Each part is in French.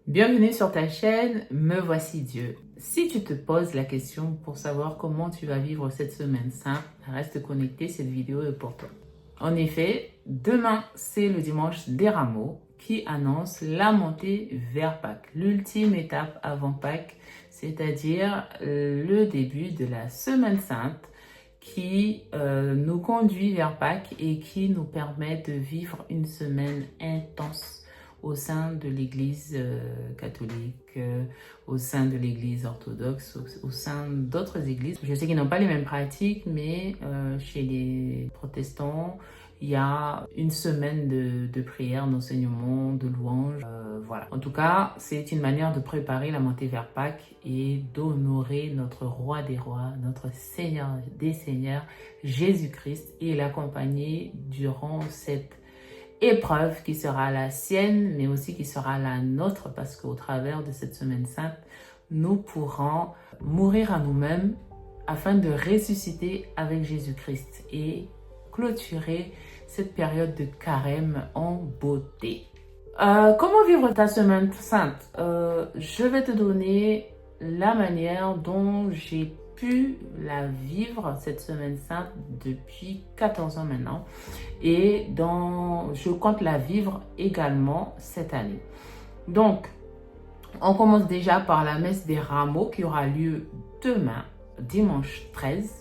Bienvenue sur ta chaîne Me Voici Dieu. Si tu te poses la question pour savoir comment tu vas vivre cette semaine sainte, reste connecté, cette vidéo est pour toi. En effet, demain, c'est le dimanche des Rameaux qui annonce la montée vers Pâques, l'ultime étape avant Pâques, c'est-à-dire le début de la semaine sainte qui nous conduit vers Pâques et qui nous permet de vivre une semaine intense au sein de l'Église catholique, au sein de l'Église orthodoxe, au sein d'autres églises. Je sais qu'ils n'ont pas les mêmes pratiques, mais chez les protestants, il y a une semaine de prière, d'enseignement, de louange. Voilà. En tout cas, c'est une manière de préparer la montée vers Pâques et d'honorer notre roi des rois, notre Seigneur des seigneurs, Jésus-Christ, et l'accompagner durant cette épreuve qui sera la sienne, mais aussi qui sera la nôtre, parce qu'au travers de cette semaine sainte, nous pourrons mourir à nous-mêmes afin de ressusciter avec Jésus-Christ et clôturer cette période de carême en beauté. Comment vivre ta semaine sainte? Je vais te donner la manière dont j'ai pu la vivre cette semaine sainte depuis 14 ans maintenant et dont je compte la vivre également cette année. Donc, on commence déjà par la messe des Rameaux qui aura lieu demain, dimanche 13.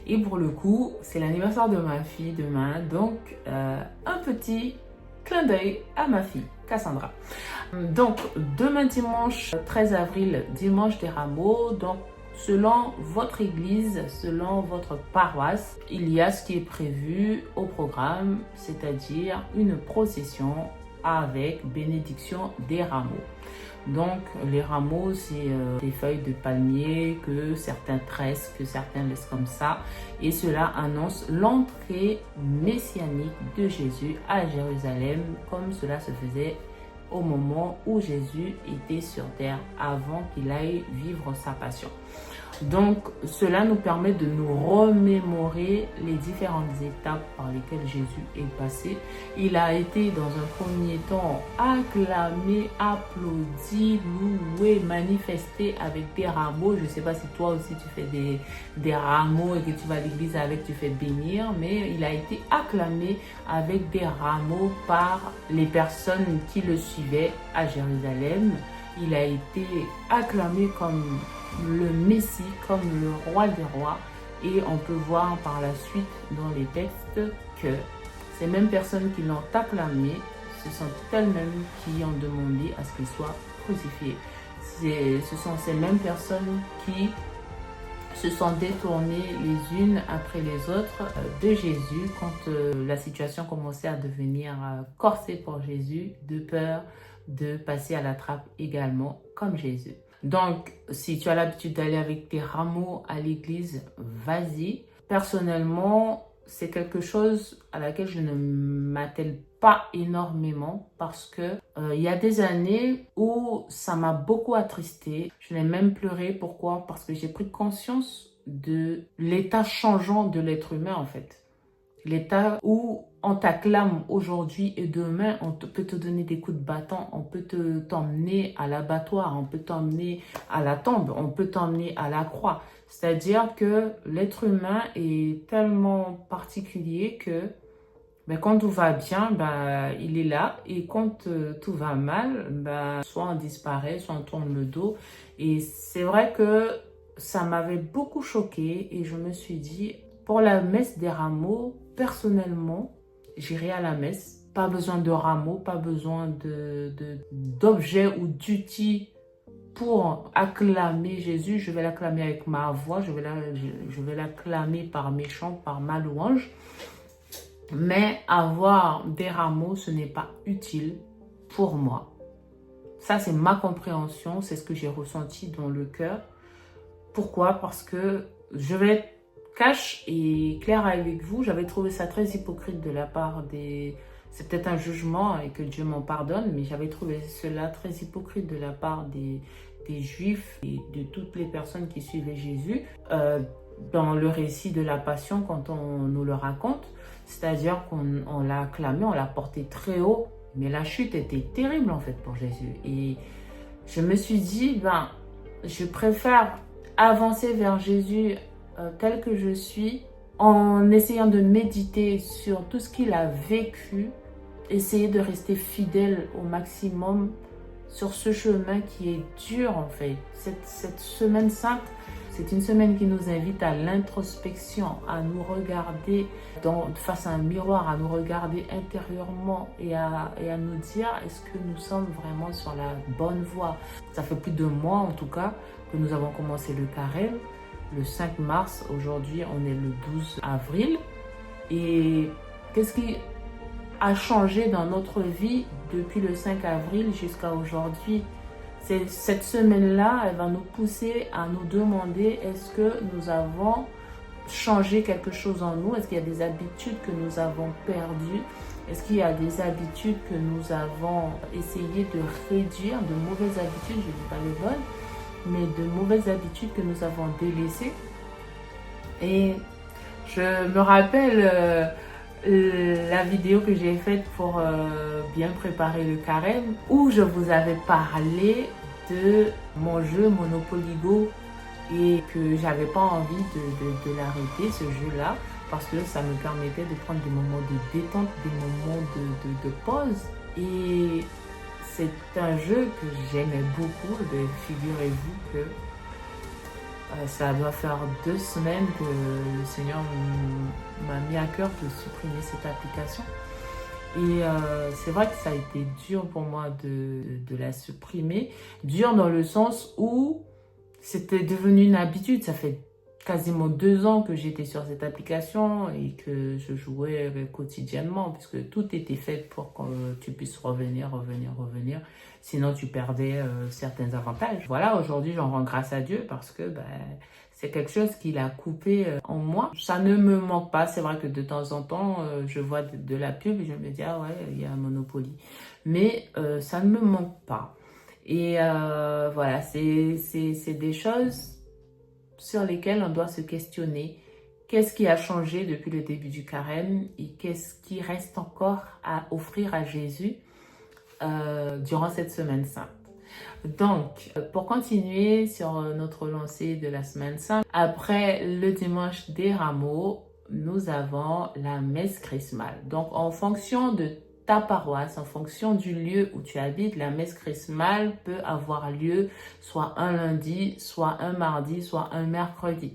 Et pour le coup, c'est l'anniversaire de ma fille demain, donc un petit clin d'œil à ma fille, Cassandra. Donc, demain dimanche 13 avril, dimanche des Rameaux, donc selon votre église, selon votre paroisse, il y a ce qui est prévu au programme, c'est-à-dire une procession avec bénédiction des rameaux. Donc, les rameaux, c'est des feuilles de palmier que certains tressent, que certains laissent comme ça. Et cela annonce l'entrée messianique de Jésus à Jérusalem, comme cela se faisait au moment où Jésus était sur terre, avant qu'il aille vivre sa passion. Donc, cela nous permet de nous remémorer les différentes étapes par lesquelles Jésus est passé. Il a été dans un premier temps acclamé, applaudi, loué, manifesté avec des rameaux. Je ne sais pas si toi aussi tu fais des rameaux et que tu vas à l'église avec, tu fais bénir, mais il a été acclamé avec des rameaux par les personnes qui le suivaient à Jérusalem. Il a été acclamé comme le Messie, comme le roi des rois, et on peut voir par la suite dans les textes que ces mêmes personnes qui l'ont acclamé, ce sont elles-mêmes qui ont demandé à ce qu'il soit crucifié. Ce sont ces mêmes personnes qui se sont détournées les unes après les autres de Jésus quand la situation commençait à devenir corsée pour Jésus, de peur de passer à la trappe également comme Jésus. Donc, si tu as l'habitude d'aller avec tes rameaux à l'église, vas-y. Personnellement, c'est quelque chose à laquelle je ne m'attelle pas énormément parce que il y a des années où ça m'a beaucoup attristée. Je l'ai même pleuré. Pourquoi? Parce que j'ai pris conscience de l'état changeant de l'être humain en fait. L'état où on t'acclame aujourd'hui et demain, peut te donner des coups de bâton, on peut t'emmener à l'abattoir, on peut t'emmener à la tombe, on peut t'emmener à la croix. C'est-à-dire que l'être humain est tellement particulier que quand tout va bien, il est là. Et quand tout va mal, soit on disparaît, soit on tourne le dos. Et c'est vrai que ça m'avait beaucoup choquée et je me suis dit, pour la messe des rameaux, personnellement, j'irai à la messe. Pas besoin de rameaux, pas besoin d'objets ou d'outils pour acclamer Jésus. Je vais l'acclamer avec ma voix, je vais l'acclamer par mes chants, par ma louange. Mais avoir des rameaux, ce n'est pas utile pour moi. Ça, c'est ma compréhension, c'est ce que j'ai ressenti dans le cœur. Pourquoi? Parce que je vais être cash et clair avec vous, j'avais trouvé ça très hypocrite de la part des... C'est peut-être un jugement et que Dieu m'en pardonne, mais j'avais trouvé cela très hypocrite de la part des Juifs et de toutes les personnes qui suivaient Jésus dans le récit de la Passion quand on nous le raconte. C'est-à-dire qu'on l'a acclamé, on l'a porté très haut, mais la chute était terrible en fait pour Jésus. Et je me suis dit, je préfère avancer vers Jésus tel que je suis, en essayant de méditer sur tout ce qu'il a vécu, essayer de rester fidèle au maximum sur ce chemin qui est dur en fait. Cette semaine sainte, c'est une semaine qui nous invite à l'introspection, à nous regarder face à un miroir, à nous regarder intérieurement et à nous dire, est-ce que nous sommes vraiment sur la bonne voie? Ça fait plus de mois en tout cas que nous avons commencé le carême, le 5 mars, aujourd'hui on est le 12 avril. Et qu'est-ce qui a changé dans notre vie depuis le 5 avril jusqu'à aujourd'hui? Cette semaine-là, elle va nous pousser à nous demander, est-ce que nous avons changé quelque chose en nous? Est-ce qu'il y a des habitudes que nous avons perdues? Est-ce qu'il y a des habitudes que nous avons essayé de réduire, de mauvaises habitudes, je ne dis pas les bonnes, mais de mauvaises habitudes que nous avons délaissées? Et je me rappelle la vidéo que j'ai faite pour bien préparer le carême, où je vous avais parlé de mon jeu Monopoly Go et que j'avais pas envie de l'arrêter, ce jeu-là, parce que ça me permettait de prendre des moments de détente, des moments de pause. Et c'est un jeu que j'aimais beaucoup. Figurez-vous que ça doit faire 2 semaines que le Seigneur m'a mis à cœur de supprimer cette application. Et c'est vrai que ça a été dur pour moi de la supprimer. Dur dans le sens où c'était devenu une habitude. Ça fait quasiment 2 ans que j'étais sur cette application et que je jouais quotidiennement, puisque tout était fait pour que tu puisses revenir. Sinon, tu perdais certains avantages. Voilà, aujourd'hui, j'en rends grâce à Dieu parce que c'est quelque chose qu'il a coupé en moi. Ça ne me manque pas. C'est vrai que de temps en temps, je vois de la pub et je me dis, ah ouais, il y a un Monopoly. Mais ça ne me manque pas. Et voilà, c'est des choses sur lesquelles on doit se questionner. Qu'est-ce qui a changé depuis le début du carême et qu'est-ce qui reste encore à offrir à Jésus durant cette semaine sainte? Donc, pour continuer sur notre lancée de la semaine sainte, après le dimanche des Rameaux, nous avons la messe chrismale. Donc, en fonction de ta paroisse, en fonction du lieu où tu habites, la messe chrismale peut avoir lieu soit un lundi, soit un mardi, soit un mercredi.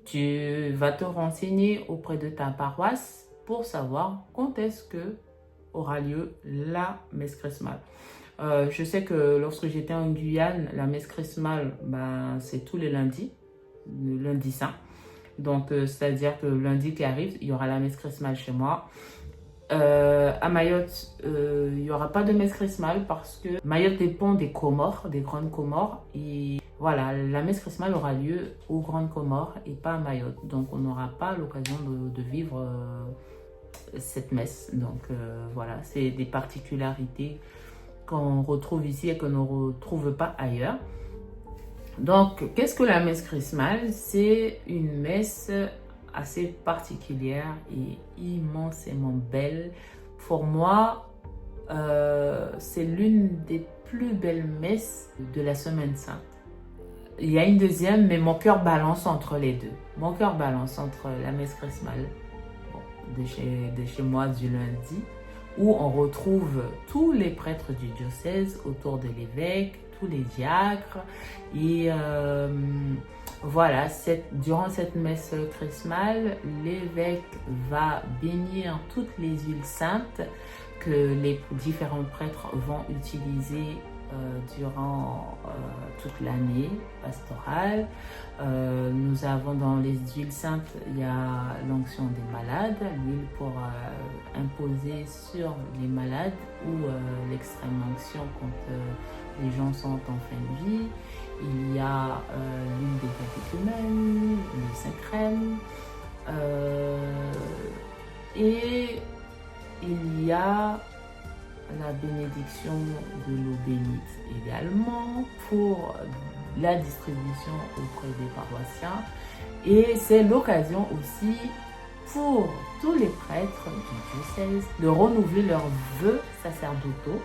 Tu vas te renseigner auprès de ta paroisse pour savoir quand est-ce que aura lieu la messe chrismale. Je sais que lorsque j'étais en Guyane, la messe chrismale, c'est tous les lundis, le lundi saint. Donc, c'est-à-dire que le lundi qui arrive, il y aura la messe chrismale chez moi. À Mayotte, il n'y aura pas de messe chrismale parce que Mayotte dépend des Comores, des Grandes Comores. Et voilà, la messe chrismale aura lieu aux Grandes Comores et pas à Mayotte. Donc, on n'aura pas l'occasion de vivre cette messe. Donc, voilà, c'est des particularités qu'on retrouve ici et qu'on ne retrouve pas ailleurs. Donc, qu'est-ce que la messe chrismale? C'est une messe assez particulière et immensément belle. Pour moi, c'est l'une des plus belles messes de la semaine sainte. Il y a une deuxième, mais mon cœur balance entre les deux. Mon cœur balance entre la messe chrismale de chez moi du lundi, où on retrouve tous les prêtres du diocèse autour de l'évêque, tous les diacres. Et voilà, durant cette messe chrismale, l'évêque va bénir toutes les huiles saintes que les différents prêtres vont utiliser durant toute l'année pastorale. Nous avons dans les huiles saintes, il y a l'onction des malades, l'huile pour imposer sur les malades, ou l'extrême onction quand les gens sont en fin de vie. Il y a l'huile des catéchumènes, le Saint-Crème, et il y a la bénédiction de l'eau bénite également pour la distribution auprès des paroissiens. Et c'est l'occasion aussi pour tous les prêtres du diocèse de renouveler leurs vœux sacerdotaux,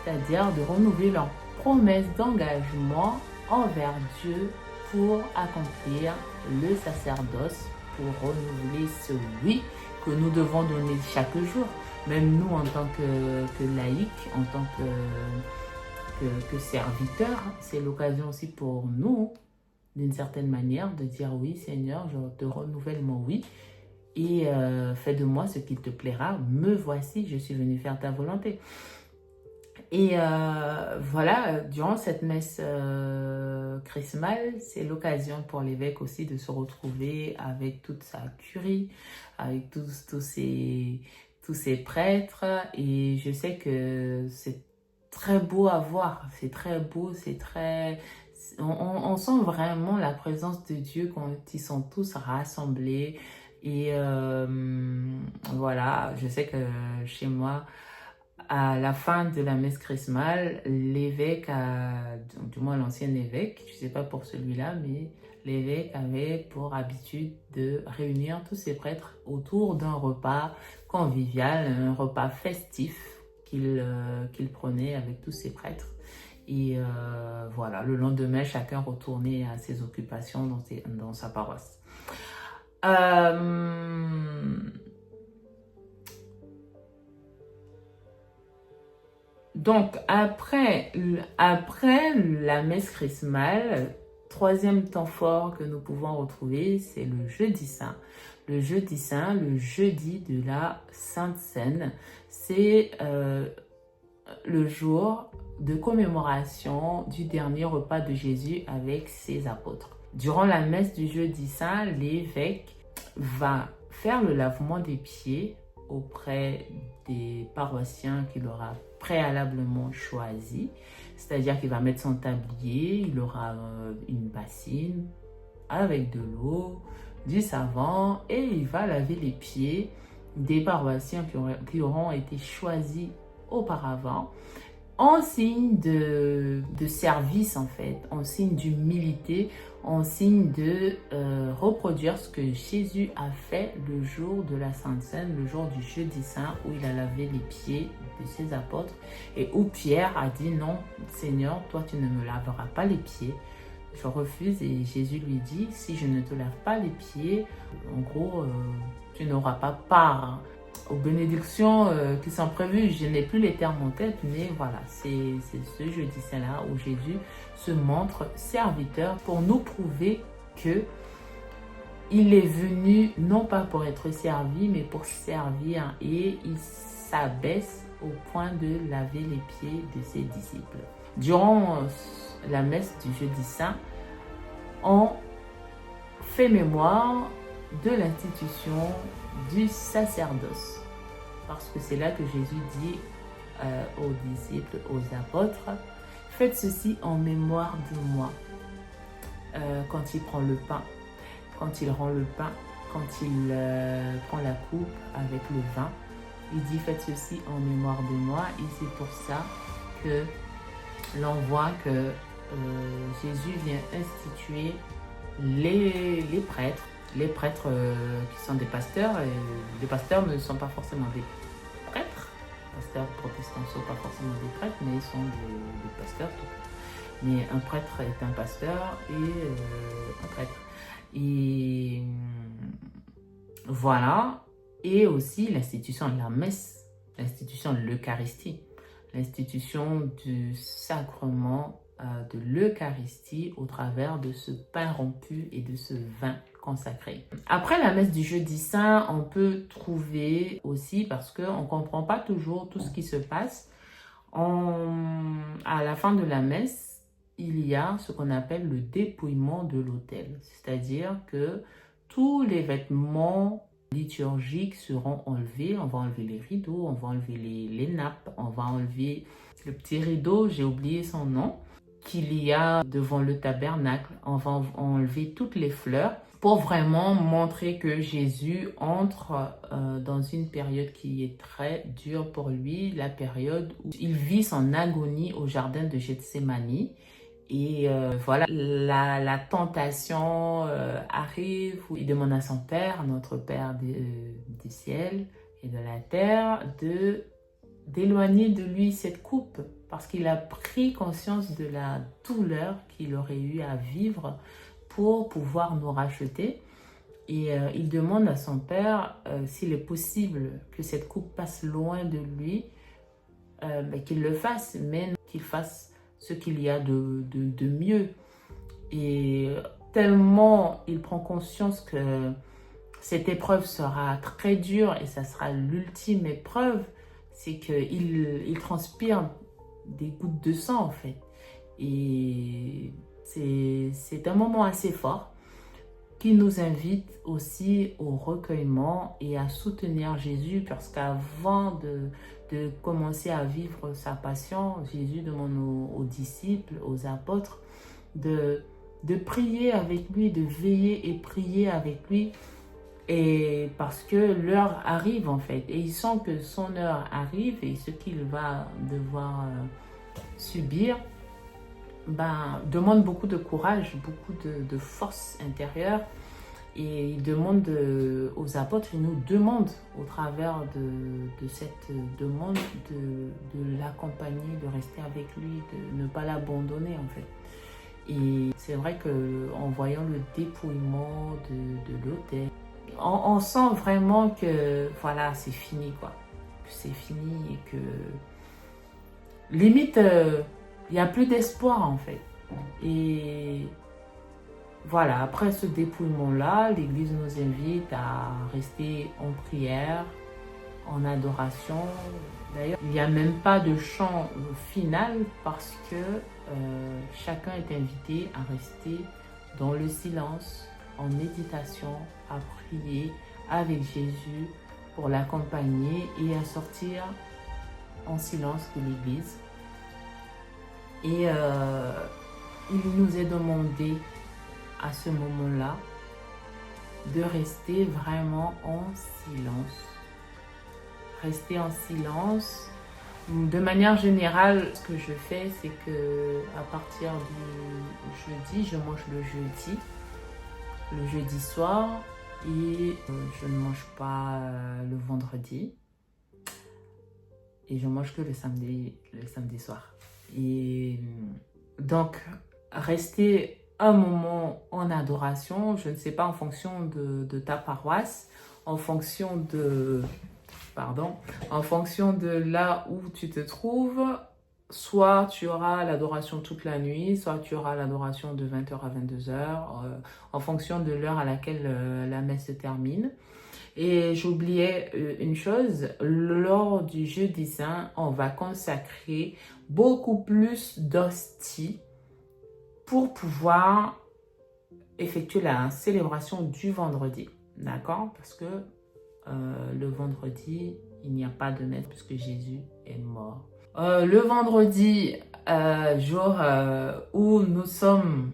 c'est-à-dire de renouveler leurs promesse d'engagement envers Dieu pour accomplir le sacerdoce, pour renouveler ce oui que nous devons donner chaque jour. Même nous, en tant que laïcs, en tant que serviteurs, c'est l'occasion aussi pour nous, d'une certaine manière, de dire oui, Seigneur, je te renouvelle mon oui et fais de moi ce qu'il te plaira. Me voici, je suis venu faire ta volonté. Et voilà, durant cette messe chrismale, c'est l'occasion pour l'évêque aussi de se retrouver avec toute sa curie, avec tous ces prêtres. Et je sais que c'est très beau à voir, c'est très beau, c'est très... On sent vraiment la présence de Dieu quand ils sont tous rassemblés. Et voilà, je sais que chez moi, à la fin de la messe chrismale, l'évêque, du moins l'ancien évêque, je ne sais pas pour celui-là, mais l'évêque avait pour habitude de réunir tous ses prêtres autour d'un repas convivial, un repas festif qu'il prenait avec tous ses prêtres. Et voilà, le lendemain, chacun retournait à ses occupations dans sa paroisse. Donc, après la messe chrismale, troisième temps fort que nous pouvons retrouver, c'est le jeudi saint. Le jeudi saint, le jeudi de la Sainte Seine, c'est le jour de commémoration du dernier repas de Jésus avec ses apôtres. Durant la messe du jeudi saint, l'évêque va faire le lavement des pieds auprès des paroissiens qu'il aura préalablement choisis. C'est-à-dire qu'il va mettre son tablier, il aura une bassine avec de l'eau, du savon et il va laver les pieds des paroissiens qui auront été choisis auparavant, en signe de service en fait, en signe d'humilité, en signe de reproduire ce que Jésus a fait le jour de la Sainte Seine, le jour du jeudi saint, où il a lavé les pieds de ses apôtres et où Pierre a dit non Seigneur, toi tu ne me laveras pas les pieds, je refuse. Et Jésus lui dit, si je ne te lave pas les pieds, en gros tu n'auras pas part aux bénédictions qui sont prévues. Je n'ai plus les termes en tête, mais voilà, c'est ce jeudi saint-là où Jésus se montre serviteur pour nous prouver que il est venu non pas pour être servi, mais pour servir, et il s'abaisse au point de laver les pieds de ses disciples. Durant la messe du jeudi saint, on fait mémoire de l'institution du sacerdoce, parce que c'est là que Jésus dit aux disciples, aux apôtres, faites ceci en mémoire de moi. Quand il prend le pain, quand il rend le pain, quand il prend la coupe avec le vin, il dit faites ceci en mémoire de moi. Et c'est pour ça que l'on voit que Jésus vient instituer les prêtres. Les prêtres qui sont des pasteurs, et les pasteurs ne sont pas forcément des prêtres. Les pasteurs protestants ne sont pas forcément des prêtres, mais ils sont des pasteurs. Mais un prêtre est un pasteur et un prêtre. Et voilà. Et aussi l'institution de la messe, l'institution de l'Eucharistie, l'institution du sacrement de l'Eucharistie au travers de ce pain rompu et de ce vin consacré. Après la messe du jeudi saint, on peut trouver aussi, parce qu'on ne comprend pas toujours tout ce qui se passe, à la fin de la messe, il y a ce qu'on appelle le dépouillement de l'autel. C'est-à-dire que tous les vêtements liturgiques seront enlevés. On va enlever les rideaux, on va enlever les nappes, on va enlever le petit rideau, j'ai oublié son nom, qu'il y a devant le tabernacle. On va enlever toutes les fleurs pour vraiment montrer que Jésus entre dans une période qui est très dure pour lui, la période où il vit son agonie au jardin de Gethsémani. Et voilà, la tentation arrive, où il demande à son Père, notre Père du ciel et de la terre, d'éloigner de lui cette coupe. parce qu'il a pris conscience de la douleur qu'il aurait eu à vivre pour pouvoir nous racheter. Et il demande à son père s'il est possible que cette coupe passe loin de lui, qu'il le fasse, mais qu'il fasse ce qu'il y a de mieux. Et tellement il prend conscience que cette épreuve sera très dure et ça sera l'ultime épreuve, c'est qu'il transpire des gouttes de sang en fait. Et c'est un moment assez fort qui nous invite aussi au recueillement et à soutenir Jésus, parce qu'avant de commencer à vivre sa passion, Jésus demande aux disciples, aux apôtres, de prier avec lui, de veiller et prier avec lui, et parce que l'heure arrive en fait, et il sent que son heure arrive et ce qu'il va devoir subir demande beaucoup de courage, beaucoup de force intérieure. Et il demande aux apôtres, il nous demande au travers de cette demande de l'accompagner, de rester avec lui, de ne pas l'abandonner en fait. Et c'est vrai qu'en voyant le dépouillement de l'autel, on sent vraiment que voilà, c'est fini quoi. Que c'est fini et que limite, il n'y a plus d'espoir en fait. Et voilà, après ce dépouillement-là, l'Église nous invite à rester en prière, en adoration. D'ailleurs, il n'y a même pas de chant final parce que chacun est invité à rester dans le silence, en méditation, à prier avec Jésus pour l'accompagner et à sortir en silence de l'Église. Et il nous est demandé à ce moment-là de rester vraiment en silence. Rester en silence. De manière générale, ce que je fais, c'est que à partir du jeudi, je mange le jeudi soir, et je ne mange pas le vendredi, et je mange que le samedi soir. Et donc, rester un moment en adoration, je ne sais pas, en fonction de ta paroisse, en fonction de là où tu te trouves, soit tu auras l'adoration toute la nuit, soit tu auras l'adoration de 20h à 22h, en fonction de l'heure à laquelle la messe se termine. Et j'oubliais une chose, lors du jeudi saint, on va consacrer beaucoup plus d'hosties pour pouvoir effectuer la célébration du vendredi, d'accord? Parce que le vendredi, il n'y a pas de messe puisque Jésus est mort. Le vendredi, jour où nous sommes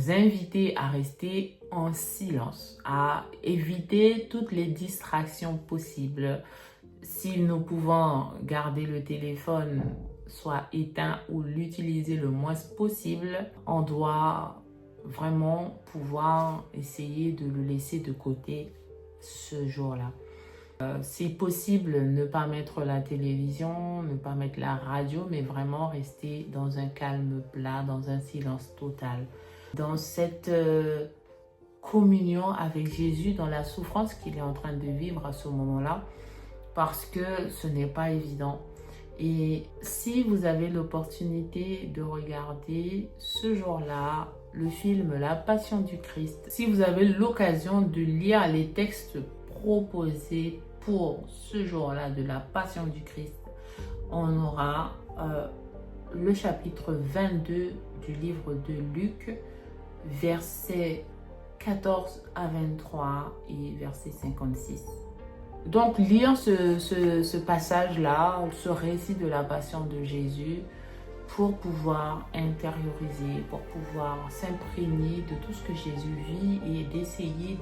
invités à rester en silence, à éviter toutes les distractions possibles. Si nous pouvons garder le téléphone soit éteint ou l'utiliser le moins possible, on doit vraiment pouvoir essayer de le laisser de côté ce jour-là. Si possible, ne pas mettre la télévision, ne pas mettre la radio, mais vraiment rester dans un calme plat, dans un silence total. Dans cette communion avec Jésus, dans la souffrance qu'il est en train de vivre à ce moment-là, parce que ce n'est pas évident. Et si vous avez l'opportunité de regarder ce jour-là le film La Passion du Christ, si vous avez l'occasion de lire les textes proposés pour ce jour-là de la Passion du Christ, on aura le chapitre 22 du livre de Luc, versets 14 à 23 et verset 56. Donc, lire ce passage-là, ce récit de la passion de Jésus, pour pouvoir intérioriser, pour pouvoir s'imprégner de tout ce que Jésus vit et d'essayer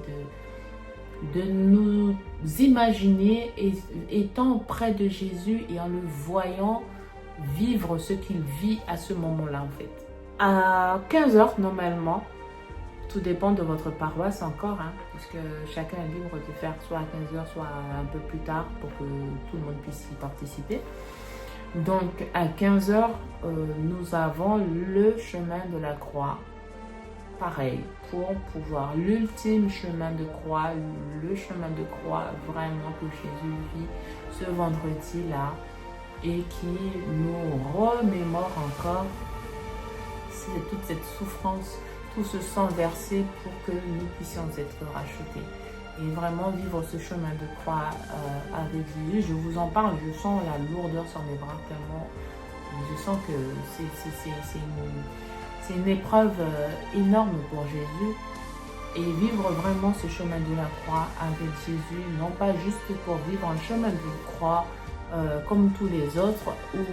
de nous imaginer étant près de Jésus et en le voyant vivre ce qu'il vit à ce moment-là en fait. À 15h normalement, tout dépend de votre paroisse encore, puisque chacun est libre de faire soit à 15h, soit un peu plus tard pour que tout le monde puisse y participer. Donc à 15 heures, nous avons le chemin de la croix. Pareil, pour pouvoir l'ultime chemin de croix, le chemin de croix vraiment que Jésus vit ce vendredi-là et qui nous remémore encore toute cette souffrance, tout ce sang versé pour que nous puissions être rachetés. Et vraiment vivre ce chemin de croix avec Jésus. Je vous en parle, je sens la lourdeur sur mes bras tellement. Je sens que c'est une épreuve énorme pour Jésus. Et vivre vraiment ce chemin de la croix avec Jésus, non pas juste pour vivre un chemin de croix comme tous les autres, où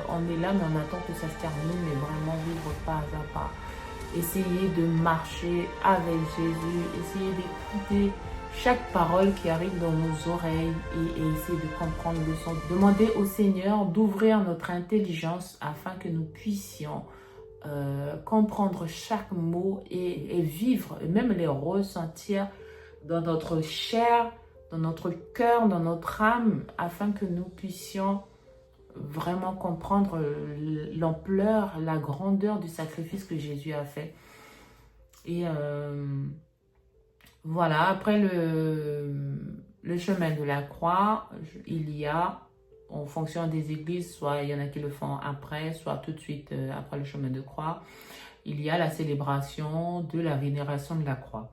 on est là mais on attend que ça se termine, mais vraiment vivre pas à pas. Essayer de marcher avec Jésus, essayer d'écouter chaque parole qui arrive dans nos oreilles et essayer de comprendre le sens. Demander au Seigneur d'ouvrir notre intelligence afin que nous puissions comprendre chaque mot et vivre, et même les ressentir dans notre chair, dans notre cœur, dans notre âme, afin que nous puissions vraiment comprendre l'ampleur, la grandeur du sacrifice que Jésus a fait. Et voilà, après le chemin de la croix, il y a, en fonction des églises, soit il y en a qui le font après, soit tout de suite après le chemin de croix, il y a la célébration de la vénération de la croix.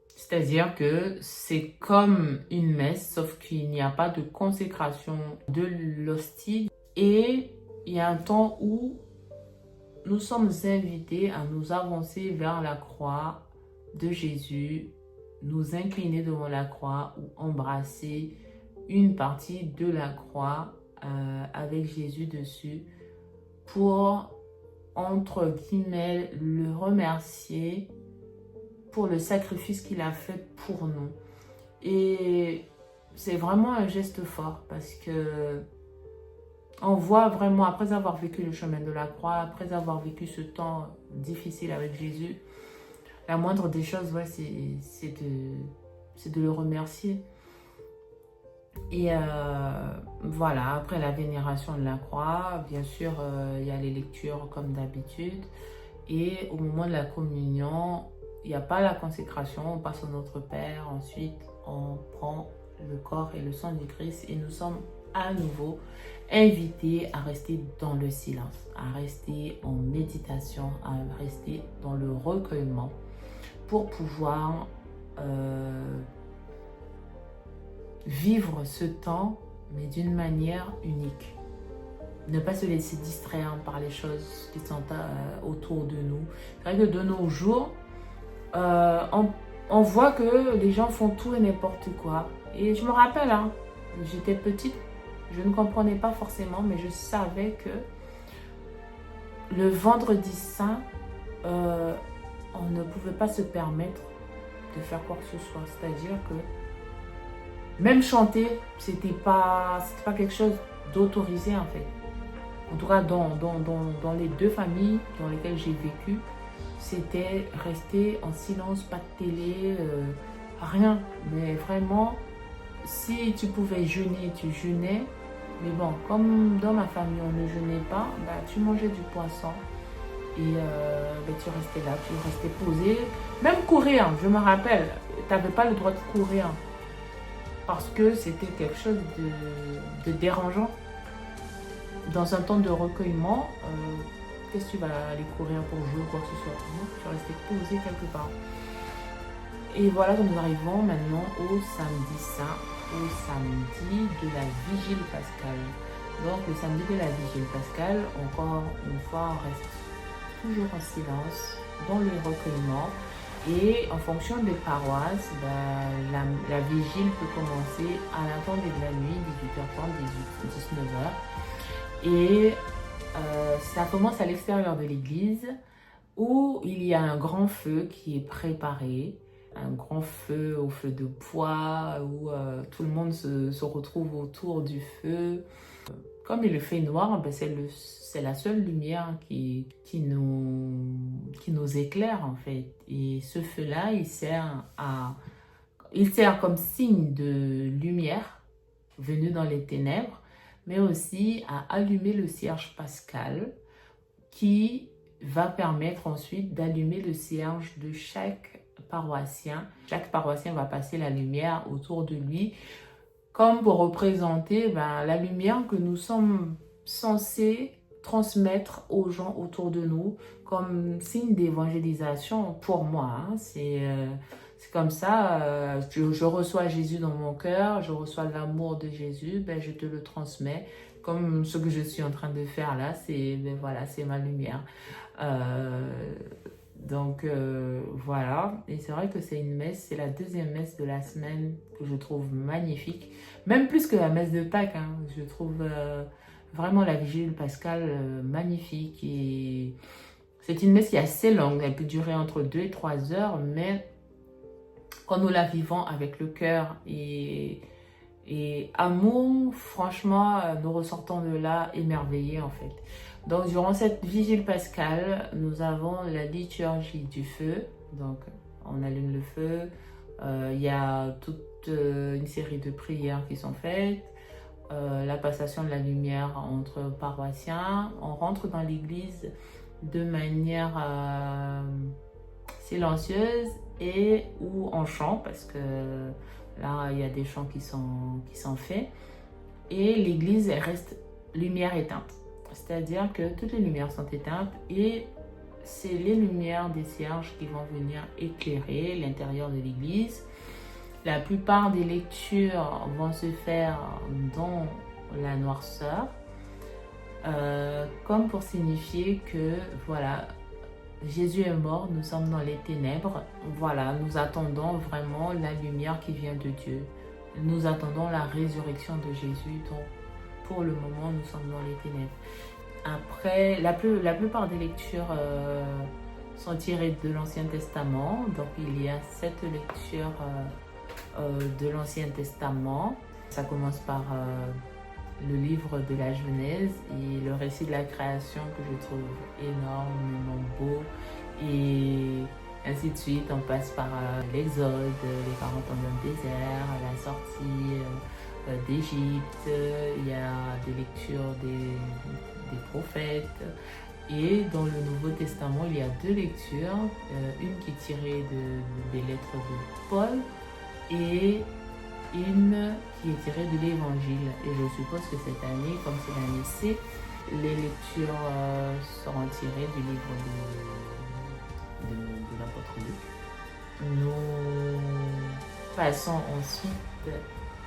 C'est-à-dire que c'est comme une messe, sauf qu'il n'y a pas de consécration de l'hostie. Et il y a un temps où nous sommes invités à nous avancer vers la croix de Jésus, nous incliner devant la croix ou embrasser une partie de la croix avec Jésus dessus pour, entre guillemets, le remercier pour le sacrifice qu'il a fait pour nous. Et c'est vraiment un geste fort parce que on voit vraiment, après avoir vécu le chemin de la croix, après avoir vécu ce temps difficile avec Jésus, la moindre des choses, ouais, c'est de le remercier. Et voilà, après la vénération de la croix, bien sûr, il y a les lectures comme d'habitude. Et au moment de la communion, il n'y a pas la consécration, on passe au Notre Père, ensuite on prend le corps et le sang du Christ et nous sommes à nouveau invités à rester dans le silence, à rester en méditation, à rester dans le recueillement pour pouvoir vivre ce temps, mais d'une manière unique. Ne pas se laisser distraire par les choses qui sont autour de nous. C'est vrai que de nos jours, on voit que les gens font tout et n'importe quoi. Et je me rappelle, hein, j'étais petite, je ne comprenais pas forcément, mais je savais que le vendredi saint, on ne pouvait pas se permettre de faire quoi que ce soit. C'est-à-dire que même chanter, c'était pas quelque chose d'autorisé en fait. En tout cas, dans les deux familles dans lesquelles j'ai vécu, c'était rester en silence, pas de télé, rien. Mais vraiment, si tu pouvais jeûner, tu jeûnais. Mais bon, comme dans ma famille, on ne jeûnait pas, bah, tu mangeais du poisson. Et bah, tu restais là, tu restais posé. Même courir, je me rappelle, tu n'avais pas le droit de courir. Parce que c'était quelque chose de dérangeant. Dans un temps de recueillement, qu'est-ce que tu vas aller courir pour jouer ou quoi que ce soit? Non, tu restais posé quelque part. Et voilà, donc nous arrivons maintenant au samedi saint, au samedi de la vigile pascale. Donc le samedi de la vigile pascale, encore une fois, on reste toujours en silence, dans le recueillement. Et en fonction des paroisses, la vigile peut commencer à la tombée de la nuit, 18h30, 19h. Et ça commence à l'extérieur de l'église où il y a un grand feu qui est préparé, un grand feu au feu de bois où tout le monde se retrouve autour du feu. Comme il fait noir, c'est la seule lumière qui nous éclaire en fait. Et ce feu-là, il sert comme signe de lumière venue dans les ténèbres, mais aussi à allumer le cierge pascal qui va permettre ensuite d'allumer le cierge de chaque paroissien. Chaque paroissien va passer la lumière autour de lui, comme pour représenter la lumière que nous sommes censés transmettre aux gens autour de nous, comme signe d'évangélisation pour moi. C'est comme ça, je reçois Jésus dans mon cœur, je reçois l'amour de Jésus, je te le transmets. Comme ce que je suis en train de faire là, c'est voilà, c'est ma lumière. Donc voilà, et c'est vrai que c'est une messe, c'est la deuxième messe de la semaine que je trouve magnifique, même plus que la messe de Pâques, je trouve vraiment la vigile pascale magnifique. Et c'est une messe qui est assez longue, elle peut durer entre 2 et 3 heures, mais quand nous la vivons avec le cœur et amour, franchement, nous ressortons de là émerveillés en fait. Donc, durant cette vigile pascale, nous avons la liturgie du feu. Donc, on allume le feu. Il y a toute une série de prières qui sont faites. La passation de la lumière entre paroissiens. On rentre dans l'église de manière silencieuse et ou en chant, parce que là, il y a des chants qui sont faits. Et l'église reste lumière éteinte. C'est-à-dire que toutes les lumières sont éteintes et c'est les lumières des cierges qui vont venir éclairer l'intérieur de l'église. La plupart des lectures vont se faire dans la noirceur, comme pour signifier que voilà, Jésus est mort, nous sommes dans les ténèbres. Voilà, nous attendons vraiment la lumière qui vient de Dieu. Nous attendons la résurrection de Jésus. Donc, pour le moment, nous sommes dans les ténèbres. Après, la plupart des lectures sont tirées de l'Ancien Testament. Donc, il y a 7 lectures de l'Ancien Testament. Ça commence par le livre de la Genèse et le récit de la création que je trouve énormément beau. Et ainsi de suite, on passe par l'Exode, les 40 ans dans le désert, la sortie d'Égypte, il y a des lectures des prophètes. Et dans le Nouveau Testament, il y a 2 lectures, une qui est tirée des lettres de Paul et une qui est tirée de l'Évangile. Et je suppose que cette année, comme c'est l'année C, les lectures seront tirées du livre de l'apôtre Luc. Nous passons ensuite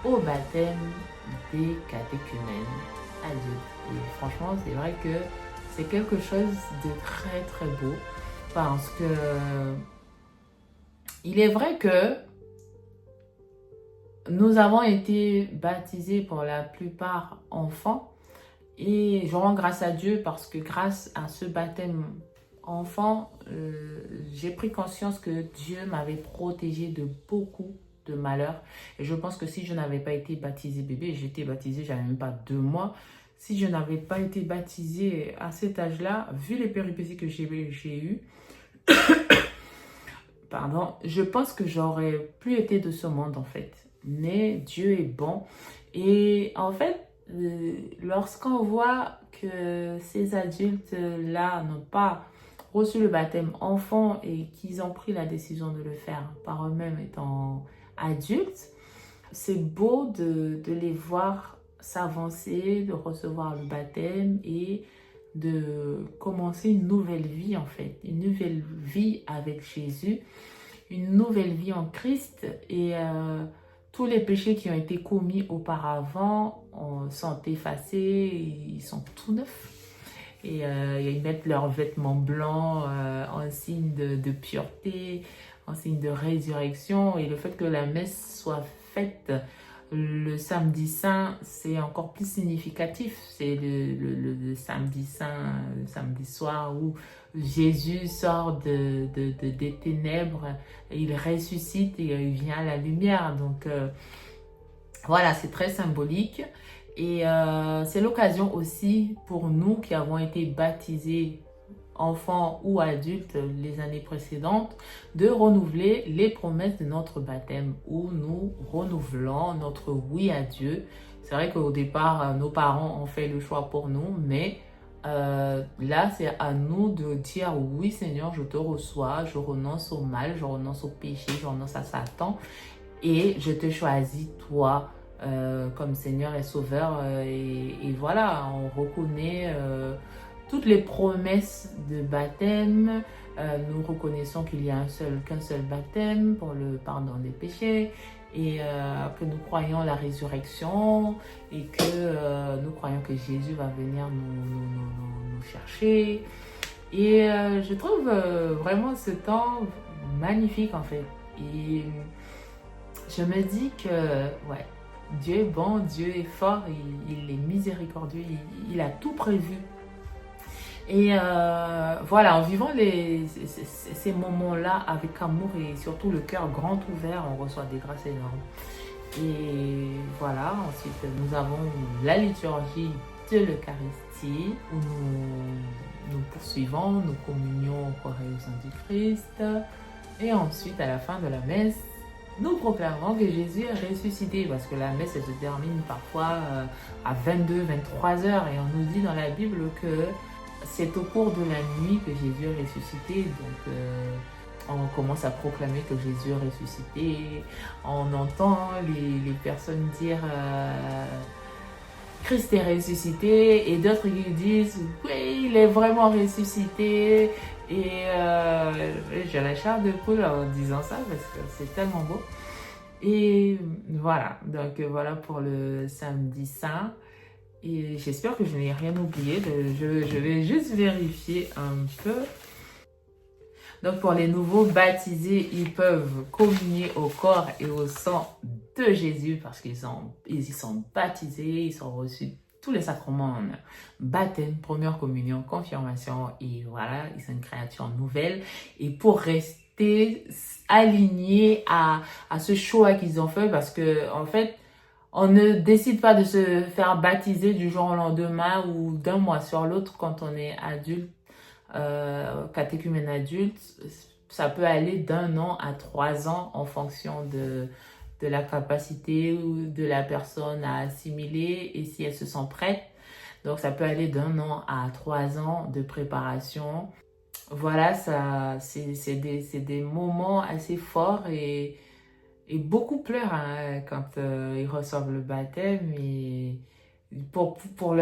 au baptême des catéchumènes adultes. Et franchement, c'est vrai que c'est quelque chose de très très beau parce que il est vrai que nous avons été baptisés pour la plupart enfants et je rends grâce à Dieu parce que grâce à ce baptême enfant, j'ai pris conscience que Dieu m'avait protégé de beaucoup de malheurs. Et je pense que si je n'avais pas été baptisée bébé, j'étais baptisée, j'avais même pas 2 mois. Si je n'avais pas été baptisée à cet âge-là, vu les péripéties que j'ai eues, pardon, je pense que j'aurais plus été de ce monde en fait. Mais Dieu est bon. Et en fait, lorsqu'on voit que ces adultes-là n'ont pas reçu le baptême enfant et qu'ils ont pris la décision de le faire par eux-mêmes étant adultes, c'est beau de les voir s'avancer, de recevoir le baptême et de commencer une nouvelle vie en fait, une nouvelle vie avec Jésus, une nouvelle vie en Christ. Et tous les péchés qui ont été commis auparavant sont effacés, ils sont tout neufs. Et ils mettent leurs vêtements blancs en signe de pureté, en signe de résurrection. Et le fait que la messe soit faite le samedi saint, c'est encore plus significatif. C'est le samedi saint, le samedi soir où Jésus sort des ténèbres, il ressuscite et il vient à la lumière. Donc voilà, c'est très symbolique. Et c'est l'occasion aussi pour nous qui avons été baptisés enfants ou adultes les années précédentes, de renouveler les promesses de notre baptême où nous renouvelons notre oui à Dieu C'est vrai qu'au départ, nos parents ont fait le choix pour nous, mais là, c'est à nous de dire oui Seigneur, je te reçois, je renonce au mal, je renonce au péché, je renonce à Satan et je te choisis toi comme Seigneur et Sauveur. Et voilà, on reconnaît toutes les promesses de baptême. Nous reconnaissons qu'il y a qu'un seul baptême pour le pardon des péchés et que nous croyons la résurrection et que nous croyons que Jésus va venir nous chercher. Et je trouve vraiment ce temps magnifique en fait. Et je me dis que ouais, Dieu est bon, Dieu est fort, il est miséricordieux, il a tout prévu. Et voilà, en vivant ces moments-là avec amour et surtout le cœur grand ouvert, on reçoit des grâces énormes. Et voilà, ensuite nous avons la liturgie de l'Eucharistie où nous poursuivons, nous communions au corps et au sang du Christ. Et ensuite, à la fin de la messe, nous proclamons que Jésus est ressuscité parce que la messe elle se termine parfois à 22, 23 heures et on nous dit dans la Bible que c'est au cours de la nuit que Jésus est ressuscité. Donc on commence à proclamer que Jésus est ressuscité. On entend les personnes dire Christ est ressuscité et d'autres qui disent oui, il est vraiment ressuscité. Et j'ai la chair de poule en disant ça parce que c'est tellement beau. Et voilà, donc voilà pour le samedi saint. Et j'espère que je n'ai rien oublié. Je vais juste vérifier un peu. Donc pour les nouveaux baptisés, ils peuvent communier au corps et au sang de Jésus parce qu'ils y sont baptisés, ils ont reçu tous les sacrements, baptême, première communion, confirmation et voilà, ils sont une créature nouvelle. Et pour rester alignés à ce choix qu'ils ont fait parce que en fait, on ne décide pas de se faire baptiser du jour au lendemain ou d'un mois sur l'autre quand on est adulte, catéchumène adulte. Ça peut aller d'1 an à 3 ans en fonction de la capacité ou de la personne à assimiler et si elle se sent prête. Donc ça peut aller d'1 an à 3 ans de préparation. Voilà, c'est des moments assez forts et beaucoup pleurent quand ils reçoivent le baptême et pour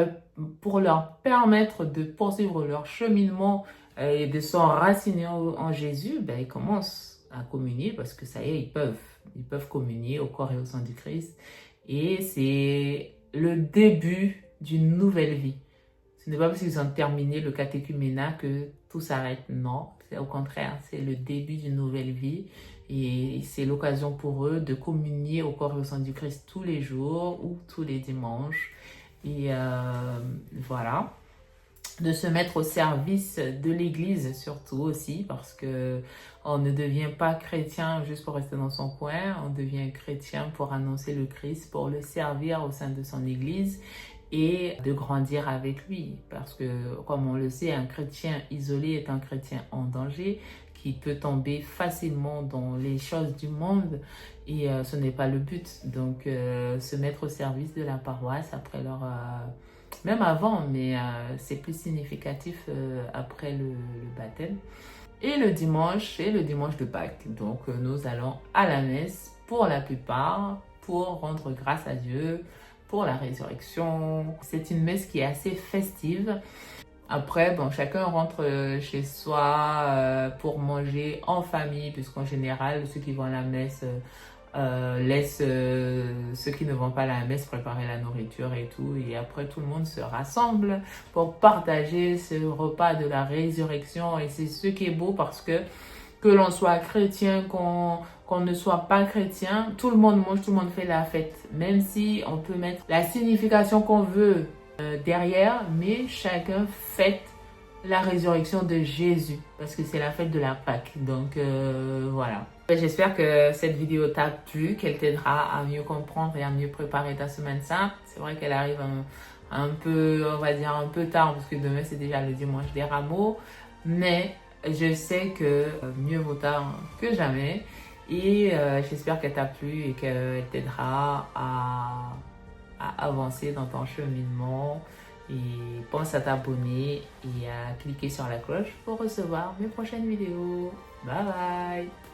leur permettre de poursuivre leur cheminement et de s'enraciner en Jésus, ben, ils commencent à communier parce que ça y est, ils peuvent communier au corps et au sang du Christ. Et c'est le début d'une nouvelle vie. Ce n'est pas parce qu'ils ont terminé le catéchuménat que tout s'arrête. Non, c'est au contraire, c'est le début d'une nouvelle vie. Et c'est l'occasion pour eux de communier au corps et au sang du Christ tous les jours ou tous les dimanches. Et voilà, de se mettre au service de l'Église surtout aussi parce que on ne devient pas chrétien juste pour rester dans son coin, on devient chrétien pour annoncer le Christ, pour le servir au sein de son Église et de grandir avec lui parce que comme on le sait, un chrétien isolé est un chrétien en danger qui peut tomber facilement dans les choses du monde et ce n'est pas le but. Donc se mettre au service de la paroisse après leur même avant, mais c'est plus significatif après le baptême. Et le dimanche, c'est le dimanche de Pâques. Donc nous allons à la messe pour la plupart, pour rendre grâce à Dieu, pour la résurrection. C'est une messe qui est assez festive. Après, bon, chacun rentre chez soi pour manger en famille, puisqu'en général, ceux qui vont à la messe laissent ceux qui ne vont pas à la messe préparer la nourriture et tout. Et après, tout le monde se rassemble pour partager ce repas de la résurrection. Et c'est ce qui est beau parce que l'on soit chrétien, qu'on ne soit pas chrétien, tout le monde mange, tout le monde fait la fête. Même si on peut mettre la signification qu'on veut derrière, mais chacun fête la résurrection de Jésus parce que c'est la fête de la Pâque. Donc voilà. J'espère que cette vidéo t'a plu, qu'elle t'aidera à mieux comprendre et à mieux préparer ta semaine sainte. C'est vrai qu'elle arrive un peu, on va dire un peu tard parce que demain c'est déjà le dimanche des Rameaux, mais je sais que mieux vaut tard que jamais et j'espère qu'elle t'a plu et qu'elle t'aidera à avancer dans ton cheminement. Et pense à t'abonner et à cliquer sur la cloche pour recevoir mes prochaines vidéos. Bye bye!